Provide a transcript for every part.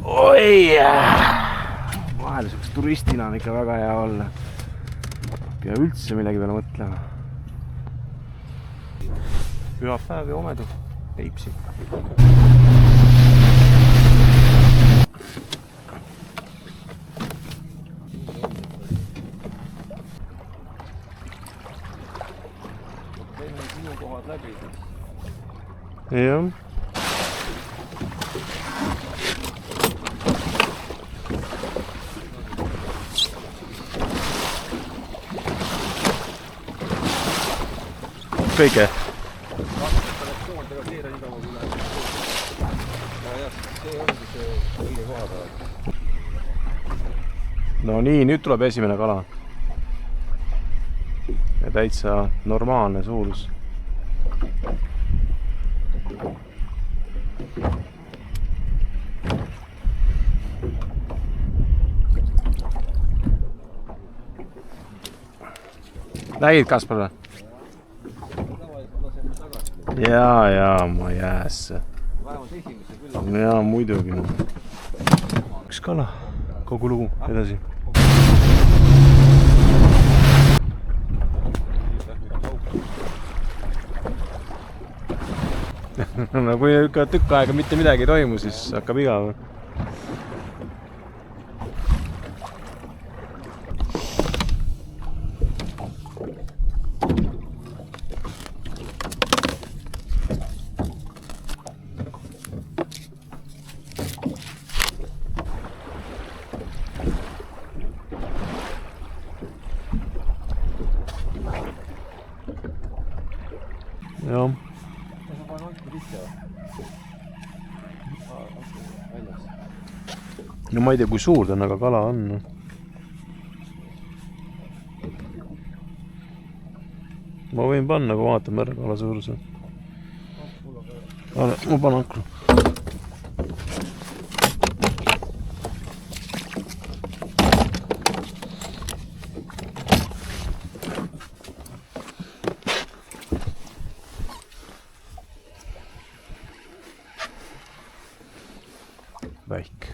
Oi! Vahel selleks turistina on ikka väga hea olla. Pea üldse millegi peale mõtlema. Pühapäev ja Omedu, Peipsi. Teeme sinu kohad läbi. Jah. Kõige. No nii, nüüd tuleb esimene kala. Ja täitsa normaalne suurus. Nägid Kaspar või? Jaa, ma jäässe. Jaa, muidugi. Üks kala, kogu lugu, edasi. No kui ikka tükk aega mitte midagi ei toimu, siis hakkab igav. Joo. No ma ei tea, kui suur ta on, aga kala on. Ma võin panna, kui vaatame ära kala suuruse. Ma panen ankru. Väik.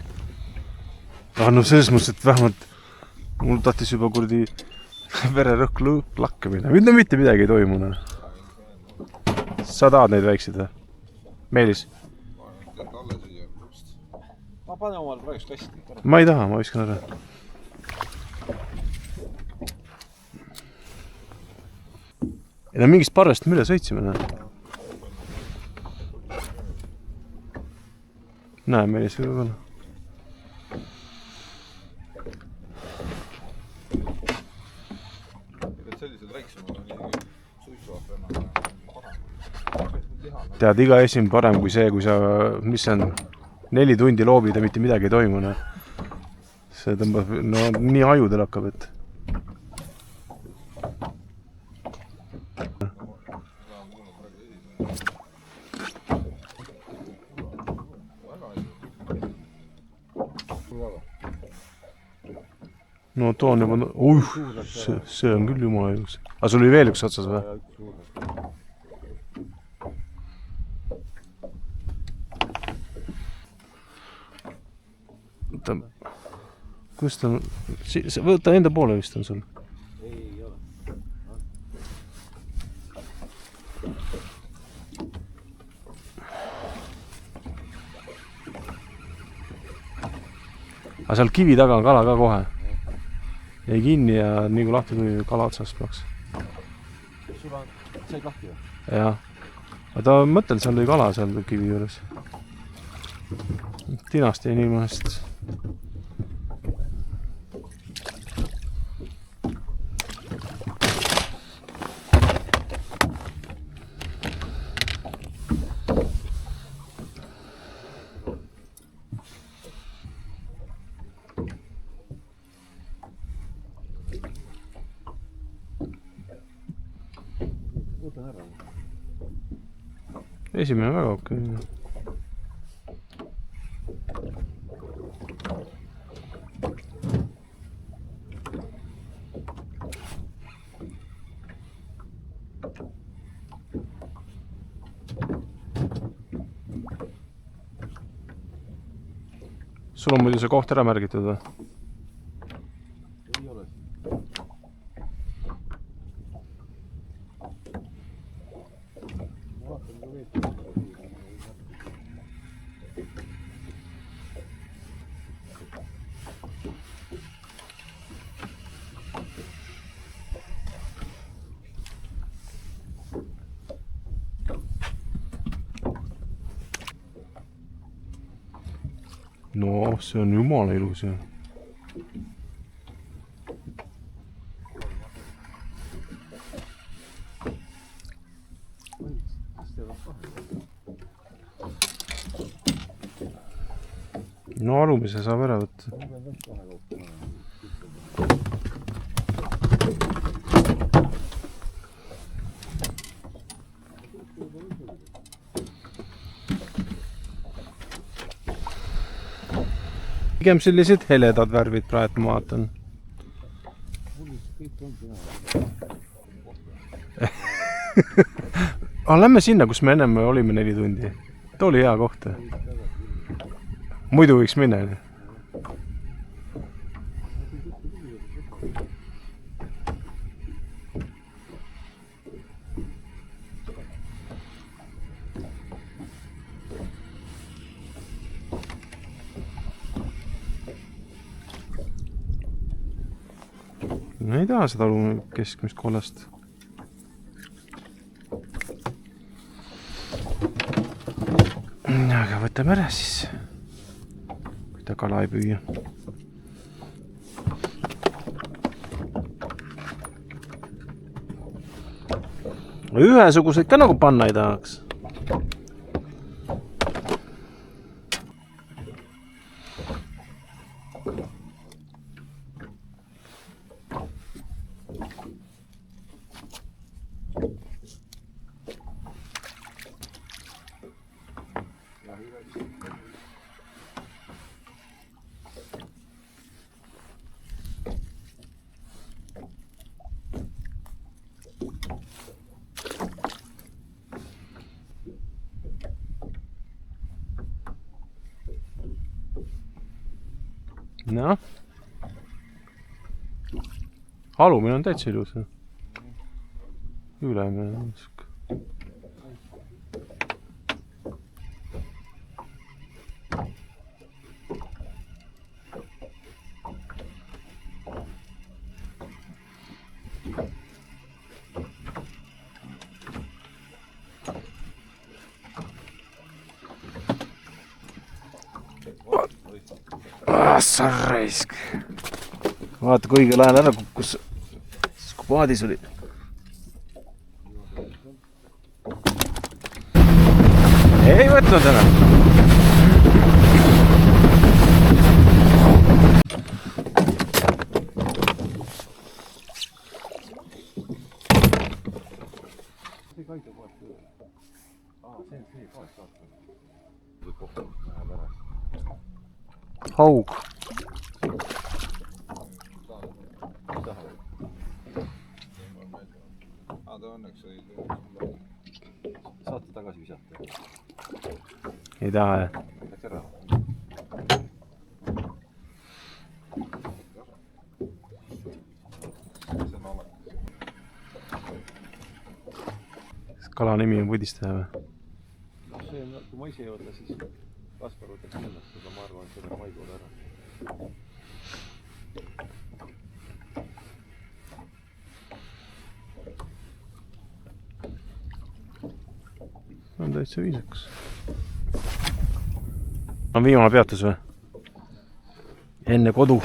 No selles mõttes, et vähemalt mul tahtis juba kurdi vererõhk lakkimine. Nüüd mitte midagi ei toimu. Sa tahad neid väikseid või? Meelis? Ma panen omale praegust kasti. Ma ei taha, ma viskan ära. Ei no mingist parvest me üle sõitsime. Näe, Meelis võib olla. Tead, iga esim parem kui see, kui sa, mis see on, 4 tundi loobid ja mitte midagi ei toimu. See tõmbab, no nii ajudel hakkab, et... No too on juba... see on küll jumala juks. Aga sul oli veel üks otsas või? Kus ta on? Võta enda poole vist on sul. Ei ole. Aga seal kivi taga on kala ka kohe. Jäi kinni ja nii kui lahti tuli kala otsast peaks. Sul on... Said lahti või? Jah. Aga ta mõtled, seal oli kala seal kivi juures. Tinast jäi nii mõnest. Esimene väga okei. sul on muidu see koht ära märgitud või? ei ole siin. Ma vaatan ka veetud. No see on jumala ilus ju. No alumise saab ära võtta. Pigem sellised heledad värvid praegu ma vaatan. Lähme sinna, kus me ennem olime 4 tundi. Too oli hea koht. Muidu võiks minna. No ei taha seda keskmist kollast. Aga võtame ära siis, kui ta kala ei püüa. Ühesuguseid ka nagu panna ei tahaks. No. Alumine on täitsa ilus. Ülemine on siuke. Sa raisk. Vaata, kui õigel ajal ära kukkus, siis kui paadis oli. Ei võtnud ära. Haug. Saate tagasi visata? Ei taha jah. Läks ära. Kala nimi on Võdistaja või? See on, kui ma ise ei võta, siis Kaspar võtaks ennast, aga ma arvan, et selle Maigoole ära. On täitsa viisakas. On viimane peatus või? Enne kodu.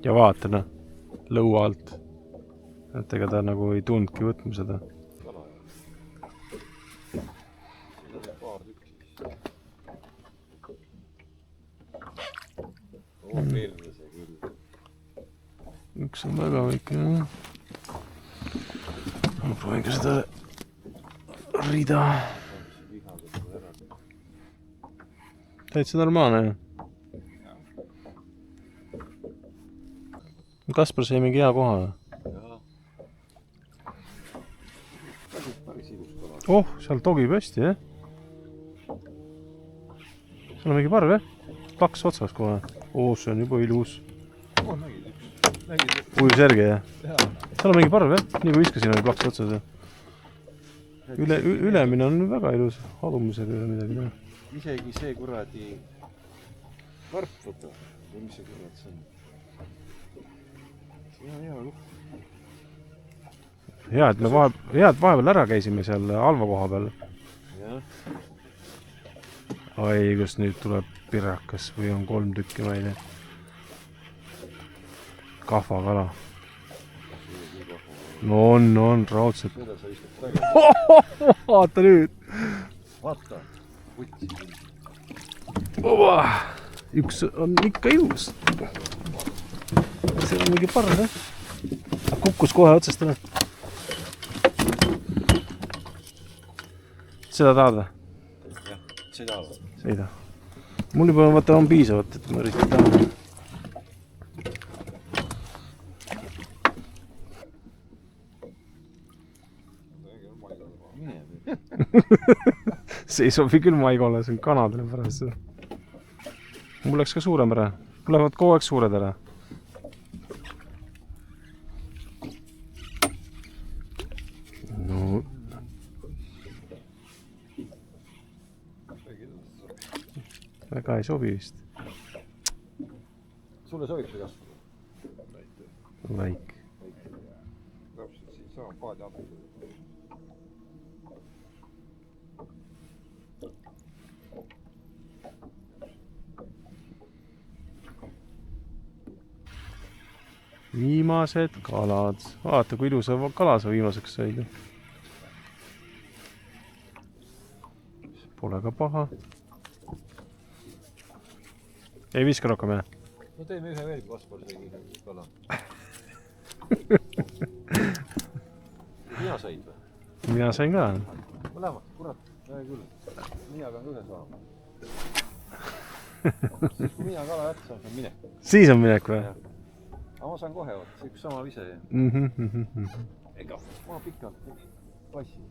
Ja vaata noh, lõua alt. Et ega ta nagu ei tundki võtma seda. Eelmise küll. üks on väga väike, jah. Ma proovin ka seda rida. Täitsa normaalne, jah. Kaspar sai mingi hea koha. Oh, seal togib hästi, jah. Seal on mingi parv, jah? Paks otsas kohe. Oh, see on juba ilus. Ujus järgi, jah? Seal on mingi parv, jah? Nii kui viskasin, oli paks otsas, jah? Ülemine on väga ilus. Alumisega ei ole midagi teha. Isegi see kuradi karp võtta. Või mis see kurad see on? Hea lupp. Hea, et me vahepeal ära käisime seal Alva koha peal. Ai, kas nüüd tuleb pirakas või on 3 tükki, ma ei tea. Kahvakala. No on, raudselt. Vaata nüüd. Vaata, võtsi. Üks on ikka ilus. See on mingi parv, jah? Kukkus kohe otsast ära. Seda tahad või? Jah, seda või? Seda. Mul juba vaata on piisavat, et ma üritan tahan. See ei sobi küll maigole, see on kanadele pärast seda. Mul läks ka suurem ära. Mul lähevad kogu aeg suured ära. No. Väga ei sobi vist. Sulle sobib see kasv? Väik. Täpselt siin sama paadi all. Viimased kalad. Vaata, kui ilusa kala sa viimaseks said. Pole ka paha. Ei viska rohkem, jah? No teeme ühe veel, kui Kaspar sai kala. Mina said või? Mina sain ka. Mõlemad, kurat, näe küll. Mina pean ühe saama. Siis kui mina kala jätta saan, see on minek. Siis on minek või? Aga ma saan kohe, see üks sama vise. Ega, ma pikalt passin.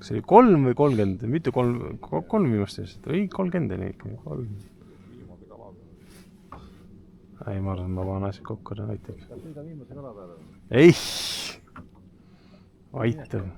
See oli 3 või 30, mitte 3 viimast eest. Ei, 30 oli ikka. Viimase kala peale. Ei, ma arvan, ma panen asjad kokku, aitab. Kas sõida viimase kala peale? Ei! Aitab.